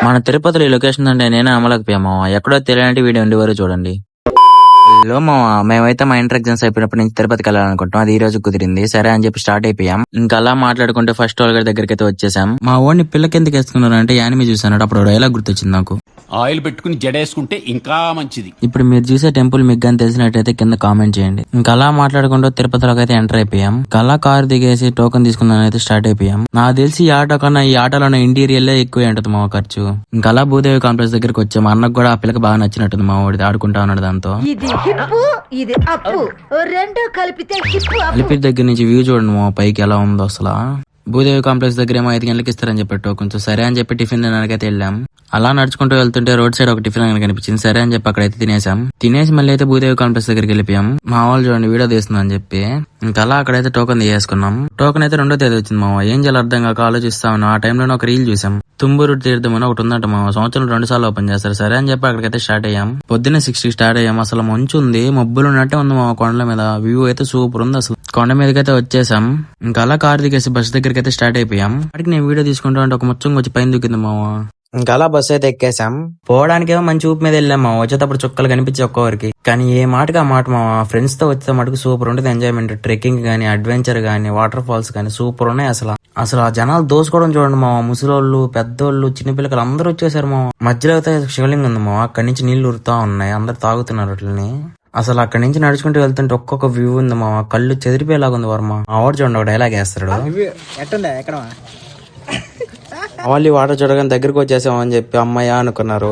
మన తిరుపతిలో ఈ లొకేషన్ అంటే నేనే అమలకపోయామా, ఎక్కడో తెలియని వీడియో ఉండేవారు చూడండి. హలో మావా, మేమైతే మా ఇంటర్ ఎగ్జామ్స్ అయిపోయినప్పటి నుంచి తిరుపతికి వెళ్ళాలనుకుంటాం. అది ఈ రోజు కుదిరింది. సరే అని చెప్పి స్టార్ట్ అయిపోయాం. ఇంకా అలా మాట్లాడుకుంటే ఫస్ట్ వాళ్ళ గారి దగ్గరికి అయితే వచ్చేసాం. మా ఓడిని పిల్లకి ఎందుకు వేసుకున్నారు అంటే యానిమే చూసాను, అప్పుడు డైలాగ్ గుర్తొచ్చింది నాకు. ఆయిల్ పెట్టుకుని జడేసుకుంటే ఇంకా మంచిది. ఇప్పుడు మీరు చూసే టెంపుల్ మీకు కానీ తెలిసినట్టయితే కింద కామెంట్ చేయండి. ఇంకా అలా మాట్లాడుకుంటూ తిరుపతిలోకి అయితే ఎంటర్ అయిపోయాం. ఇంకా అలా కార్ దిగేసి టోకెన్ తీసుకుందాం అయితే స్టార్ట్ అయిపోయాం. నాకు తెలిసి ఈ ఆటో కన్నా ఈ ఆటోలోనే ఇంటీరియర్ ఎక్కువ ఉంటుంది మా ఖర్చు. ఇంకా అలా భూదేవి కాంప్లెక్స్ దగ్గరికి వచ్చాం. మా అన్నకు కూడా ఆ పిల్లకి బాగా నచ్చినట్టుంది, మా వాడిది ఆడుకుంటా ఉన్నాడు దాంతో. అలిపిరి దగ్గర నుంచి వ్యూ చూడండి మా పైకి ఎలా ఉందో అసలు. భూదేవి కాంప్లెక్స్ దగ్గర ఏమో 5 గంటలకు ఇస్తారని చెప్పి కొంచెం సరే అని చెప్పి టిఫిన్ తినడానికైతే వెళ్ళాం. అలా నడుచుకుంటూ వెళ్తుంటే రోడ్ సైడ్ ఒక టిఫిన్ అని కనిపించింది. సరే అని చెప్పి అక్కడైతే తినేసాం. తినేసి మళ్ళీ అయితే భూదేవి కాంప్లెక్స్ దగ్గరికి వెళ్ళిపోయాం. మా వాళ్ళు చూడండి వీడియో తీస్తున్నా అని చెప్పి. ఇంకా అలా అక్కడైతే టోకెన్ తీసేసుకున్నాం. టోకెన్ అయితే 2వ తేదీ వచ్చింది మామ. ఏం చేయాలి అర్థం కాక ఆలోచిస్తా ఉన్నాం. ఆ టైంలో ఒక రీల్ చూసాం. తుంబూరు తీర్థం అని ఒకటి ఉందంట మామ, సంవత్సరం 2 సార్లు ఓపెన్ చేస్తారు. సరే అని చెప్పి అక్కడికైతే స్టార్ట్ అయ్యాం. పొద్దున్నే 6 స్టార్ట్ అయ్యాం. అసలు మంచు ఉంది, మబ్బులు ఉన్నట్టే ఉంది మా కొండల మీద. వ్యూ అయితే సూపర్ ఉంది అసలు. కొండ మీదకైతే వచ్చేసాం. ఇంకా అలా కార్ దిగేసి బస్ దగ్గరికి అయితే స్టార్ట్ అయిపోయాం. అక్కడికి నేను వీడియో తీసుకుంటా అంటే ఒక ముచ్చం వచ్చి పైన దూకింది మామ. ఇంకా అలా బస్సు అయితే ఎక్కేసాం. పోవడానికేమో మంచి ఊపి మీద వెళ్ళాం మామ. వచ్చేటప్పుడు చుక్కలు కనిపించి ఒక్కొక్కరికి. కానీ ఏ మాటగా మాట మామ, ఫ్రెండ్స్ తో వచ్చే మటుకు సూపర్ ఉంటుంది ఎంజాయ్మెంట్. ట్రెక్కింగ్ గానీ, అడ్వెంచర్ గానీ, వాటర్ ఫాల్స్ గానీ సూపర్ ఉన్నాయి అసలు ఆ జనాలు దోసుకోవడం చూడండి మామ. ముసలోళ్ళు, పెద్దోళ్ళు, చిన్నపిల్లలు అందరూ వచ్చేసారు మామ. మధ్యలో అయితే శివలింగం ఉంది మామ. అక్కడి నుంచి నీళ్లు ఉరుతా ఉన్నాయి, అందరు తాగుతున్నారు వాటిని. అసలు అక్కడి నుంచి నడుచుకుంటూ వెళ్తుంటే ఒక్కొక్క వ్యూ ఉంది మామ. కళ్ళు చెదిరిపోయేలాగా ఉంది వర్మ. ఆవాడు చూడండి ఒక డైలాగ్ వేస్తాడు. వాళ్ళు వాటర్ చూడగానే దగ్గరకు వచ్చేసామని చెప్పి అమ్మాయి అనుకున్నారు.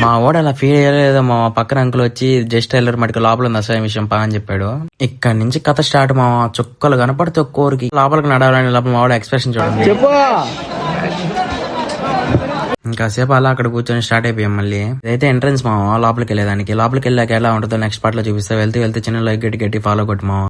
మా వాడు అలా ఫీల్ అయ్యలేదు. మా పక్కన అంకుల్ వచ్చి జస్ట్ వెళ్ళరు మటుకు లోపల ఉంది అసలు విషయం పా అని చెప్పాడు. ఇక్కడ నుంచి కథ స్టార్ట్ మా. చుక్కలు కనపడితే ఒక్కోరికి లోపలికి నడవాలని లోపల మా వాడు ఎక్స్ప్రెషన్ చూడండి. ఇంకాసేపు అలా అక్కడ కూర్చొని స్టార్ట్ అయిపోయాం. మళ్ళీ ఇదైతే ఎంట్రన్స్ మా లోపలికి వెళ్ళేదానికి. లోపలికి వెళ్ళాక ఎలా ఉంటుందో నెక్స్ట్ పార్ట్ లో చూపిస్తే. వెళ్తే చిన్న లైక్ గట్టి ఫాలో కొట్టి మా.